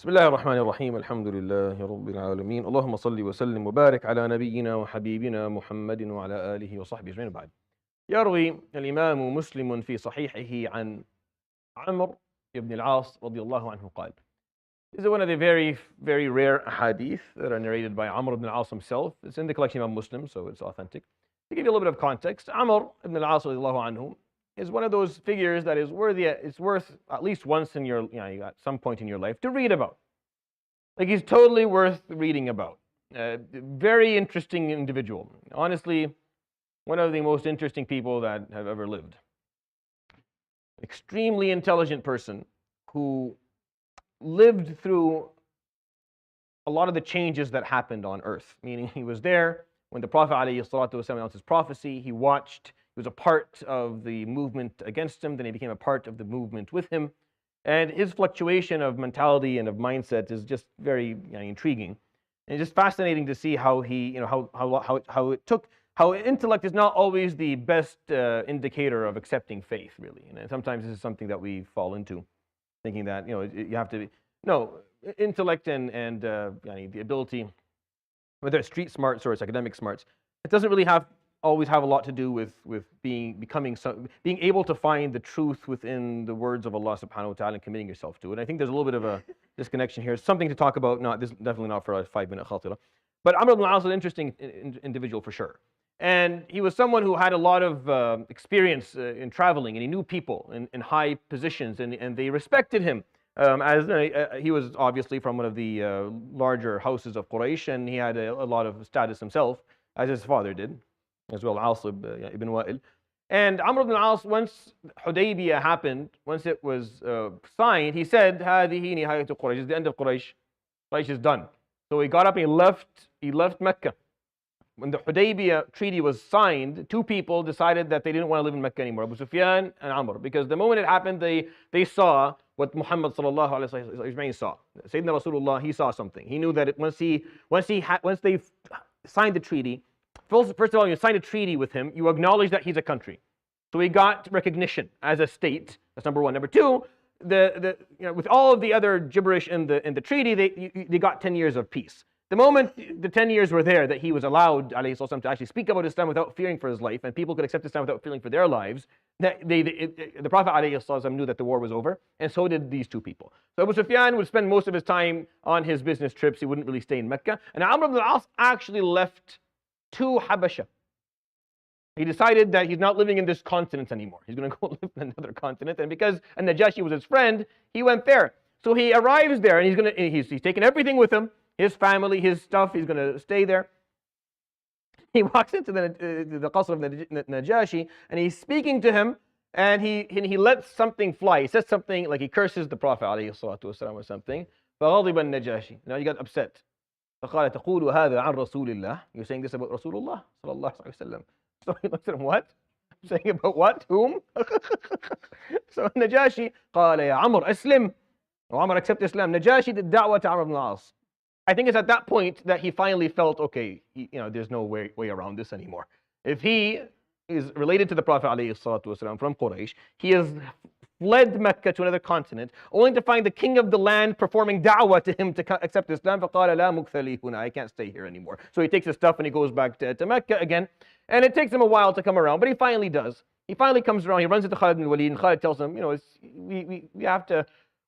بسم الله الرحمن الرحيم الحمد لله رب العالمين اللهم صل وسلم وبارك على نبينا وحبيبنا محمد وعلى آله وصحبه أجمعين بعد. يروي الإمام مسلم في صحيحه عن عمرو ibn العاص رضي الله عنه قال. This is one of the very rare hadith that are narrated by Amr ibn al-As himself. It's in the collection of Muslim, so it's authentic. To give you a little bit of context, Amr ibn al-As radiallahu anhu is one of those figures that is worth at least once in your, at some point in your life to read about. Like, he's totally worth reading about. Very interesting individual. Honestly, one of the most interesting people that have ever lived. Extremely intelligent person who lived through a lot of the changes that happened on earth. Meaning, he was there when the Prophet ﷺ announced his prophecy. He watched. He was a part of the movement against him. Then he became a part of the movement with him. And his fluctuation of mentality and of mindset is just very intriguing. And it's just fascinating to see how he, how intellect is not always the best indicator of accepting faith, really. And sometimes this is something that we fall into, thinking that you have to intellect and the ability, whether it's street smarts or it's academic smarts, it doesn't really always have a lot to do with being able to find the truth within the words of Allah subhanahu wa ta'ala and committing yourself to it. I think there's a little bit of a disconnection here. It's something to talk about, definitely not for a 5-minute khatirah. But Amr ibn al-As is an interesting individual for sure. And he was someone who had a lot of experience in traveling, and he knew people in high positions, and they respected him. As he was obviously from one of the larger houses of Quraysh, and he had a lot of status himself, as his father did, as well, Al-Aas ibn Wa'il. And Amr ibn al-As, once Hudaybiyah happened, once it was signed, he said, هَذِهِ نِهَايَةُ قُرَيش. It's the end of Quraysh. Quraysh is done. So he got up and he left Mecca. When the Hudaybiyah treaty was signed, two people decided that they didn't want to live in Mecca anymore, Abu Sufyan and Amr, because the moment it happened, they saw what Muhammad sallallahu alaihi wasallam saw. Sayyidina Rasulullah, he saw something. He knew that once they signed the treaty, first of all, you sign a treaty with him, you acknowledge that he's a country. So he got recognition as a state. That's number one. Number two, with all of the other gibberish in the treaty, they got 10 years of peace. The moment the 10 years were there that he was allowed, alayhi salam, to actually speak about Islam without fearing for his life, and people could accept Islam without fearing for their lives, the Prophet alayhi salam knew that the war was over, and so did these two people. So Abu Sufyan would spend most of his time on his business trips. He wouldn't really stay in Mecca. And Amr ibn al-As actually left to Habasha. He decided that he's not living in this continent anymore. He's going to go live in another continent. And because Najashi was his friend, he went there. So he arrives there, and he's taken everything with him, his family, his stuff. He's going to stay there. He walks into the qasr of Najashi, and he's speaking to him, and he lets something fly. He says something like he curses the Prophet ﷺ or something. فَغَضِبَ النَّجَاشِي. Now he got upset. فقال تقول هذا عن رسول الله. You're saying this about Rasulullah sallallahu alaihi wasallam. So he looks at him, what? Saying about what? Whom? So Najashi قال يا عمر أسلم. Amr, accept Islam. Najashi did da'wah to Amr ibn al-As. I think it's at that point that he finally felt, okay, there's no way around this anymore. If he is related to the Prophet alayhi salatu wasalam from Quraysh, he has fled Mecca to another continent, only to find the king of the land performing da'wah to him to accept Islam. فَقَالَ لَا مُكْثَ لِي هُنَا. I can't stay here anymore. So he takes his stuff and he goes back to Mecca again. And it takes him a while to come around, but he finally does. He finally comes around. He runs into Khalid ibn Walid, and Khalid tells him, we have to.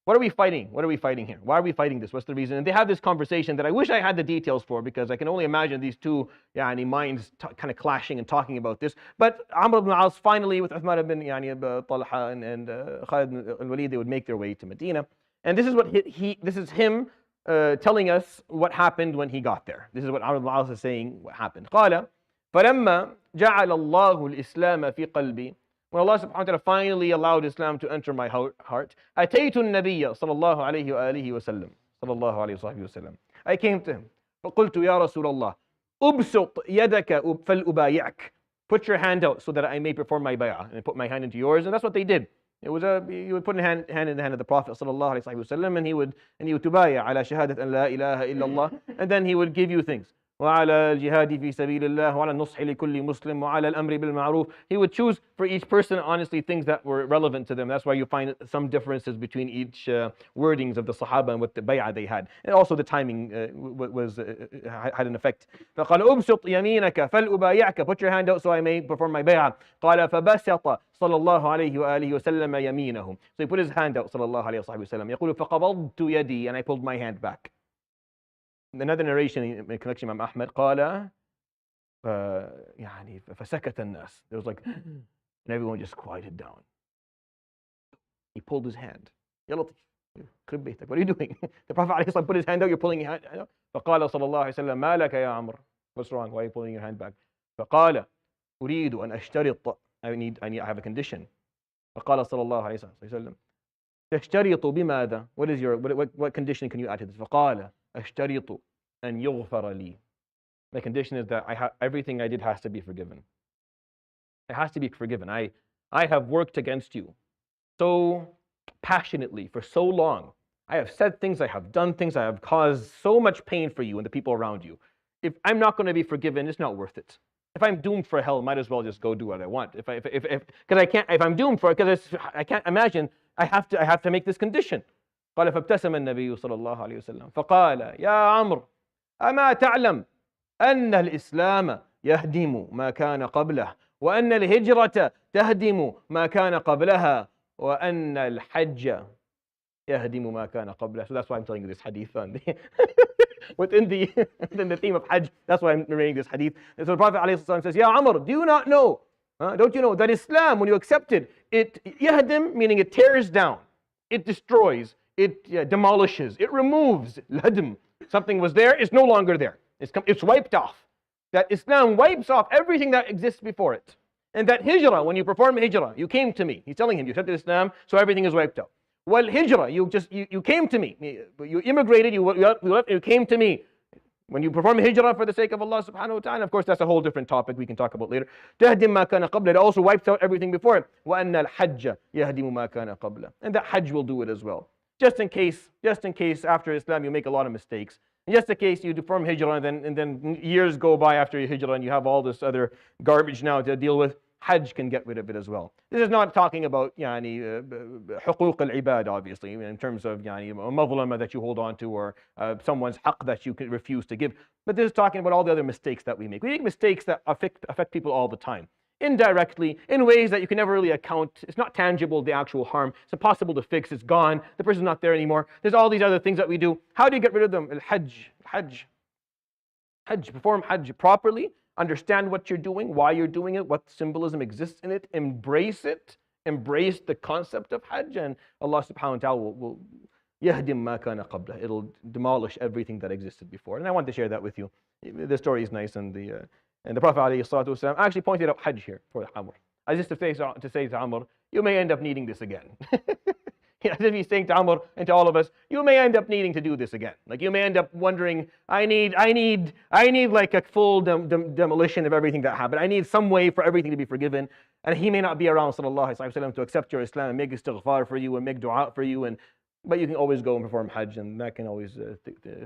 What are we fighting? What are we fighting here? Why are we fighting this? What's the reason? And they have this conversation that I wish I had the details for, because I can only imagine these two minds kind of clashing and talking about this. But Amr ibn al-As finally, with Uthman ibn Talha and Khalid ibn Walid, they would make their way to Medina. And this is what this is him telling us what happened when he got there. This is what Amr ibn al-As is saying what happened. قال فلما جعل الله الإسلام في قلبي. When Allah subhanahu wa ta'ala finally allowed Islam to enter my heart, أتيت النبي صلى الله عليه وآله وسلم صلى الله عليه وصحبه وسلم. I came to him. فقلت يا رسول الله أبسط يدك فلأبايعك. Put your hand out so that I may perform my bay'ah. And I put my hand into yours, and that's what they did. It was you would put a hand in the hand of the Prophet صلى الله عليه وسلم, and he would تبايع على شهادة أن لا إله إلا الله, and then he would give you things. وعلى الجهاد في سبيل الله وعلى النصح لكل مسلم وعلى الأمر بالمعروف. He would choose for each person, honestly, things that were relevant to them. That's why you find some differences between each wordings of the Sahaba and what the bay'ah they had. And also the timing had an effect. فقال أبسط يمينك فلأبايعك. Put your hand out so I may perform my bay'ah. قال فبسط صلى الله عليه وآله وسلم يمينه. So he put his hand out صلى الله عليه وسلم. يقول فقبضت يدي, and I pulled my hand back. Another narration in connection with Ahmed قال يعني فسكت الناس. There was like, and everyone just quieted down. He pulled his hand. يا لطيف, خرب بيتك, what are you doing? The Prophet عليه الصلاة put his hand out, you're pulling your hand. فقال صلى الله عليه وسلم ما لك يا عمرو? What's wrong? Why are you pulling your hand back? فقال أريد أن أشترط. I have a condition. فقال صلى الله عليه وسلم تشترط بماذا? What condition can you add to this? فقال أشترط أن يغفر لي. The condition is that everything I did has to be forgiven. It has to be forgiven. I have worked against you so passionately for so long. I have said things, I have done things, I have caused so much pain for you and the people around you. If I'm not going to be forgiven, it's not worth it. If I'm doomed for hell, might as well just go do what I want. If I'm doomed for it, because I can't imagine, I have to make this condition. قال فابتسم النبي صلى الله عليه وسلم فقال يا عمرو أما تعلم أن الإسلام يهدم ما كان قبله وأن الهجرة تهدم ما كان قبلها وأن الحج يهدم ما كان قبله. So that's why I'm telling you this hadith within the theme of Hajj. That's why I'm narrating this hadith. So the Prophet ﷺ says, Ya Amr, do you not know? Don't you know that Islam, when you accept it, yahdim, meaning it tears down, it destroys, it demolishes, it removes. Hadm, something was there, it's no longer there. It's wiped off. That Islam wipes off everything that exists before it. And that hijrah, when you perform hijrah, you came to me. He's telling him, you accepted Islam, so everything is wiped out. Well, hijrah, you came to me. You immigrated, you came to me. When you perform hijrah for the sake of Allah subhanahu wa ta'ala, of course, that's a whole different topic we can talk about later. تهدم ما كان قبله. It also wipes out everything before it. وأن الحج يهدم ما كان قبله. And that Hajj will do it as well. Just in case after Islam you make a lot of mistakes. Just in case you perform hijrah and then years go by after your hijrah and you have all this other garbage now to deal with, Hajj can get rid of it as well. This is not talking about حقوق العباد, obviously, in terms of a mazlama that you hold on to or someone's haqq that you can refuse to give. But this is talking about all the other mistakes that we make. We make mistakes that affect people all the time. Indirectly, in ways that you can never really account. It's not tangible, the actual harm. It's impossible to fix. It's gone. The person's not there anymore. There's all these other things that we do. How do you get rid of them? Hajj. Perform Hajj properly. Understand what you're doing, why you're doing it, what symbolism exists in it. Embrace it. Embrace the concept of Hajj, and Allah subhanahu wa ta'ala will yahdim ma kana qabla. It'll demolish everything that existed before. And I want to share that with you. The story is nice, and the Prophet ﷺ actually pointed out Hajj here for Amr. As if to say to Amr, you may end up needing this again. As if he's saying to Amr and to all of us, you may end up needing to do this again. Like you may end up wondering, I need like a full demolition of everything that happened. I need some way for everything to be forgiven. And he may not be around sallallahu alaihi wasallam to accept your Islam and make istighfar for you and make dua for you. But you can always go and perform Hajj, and that can always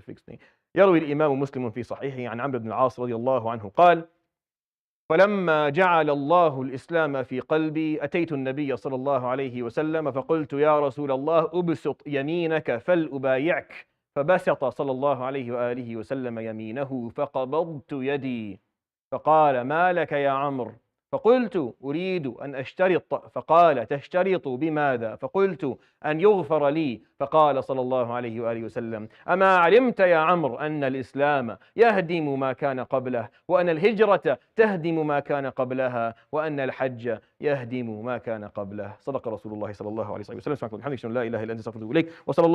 fix things. يروي الإمام مسلم في صحيحه عن عمرو بن العاص رضي الله عنه قال فلما جعل الله الإسلام في قلبي أتيت النبي صلى الله عليه وسلم فقلت يا رسول الله أبسط يمينك فلأبايعك فبسط صلى الله عليه وآله وسلم يمينه فقبضت يدي فقال ما لك يا عمرو فقلت أريد أن أشترط فقال تشترط بماذا فقلت أن يغفر لي فقال صلى الله عليه وآله وسلم أما علمت يا عمرو أن الإسلام يهدم ما كان قبله وأن الهجرة تهدم ما كان قبلها وأن الحج يهدم ما كان قبله. صدق رسول الله صلى الله عليه وسلم. سبحانك اللهم وبحمدك لا إله إلا أنت أستغفرك وأتوب إليك. وصلى الله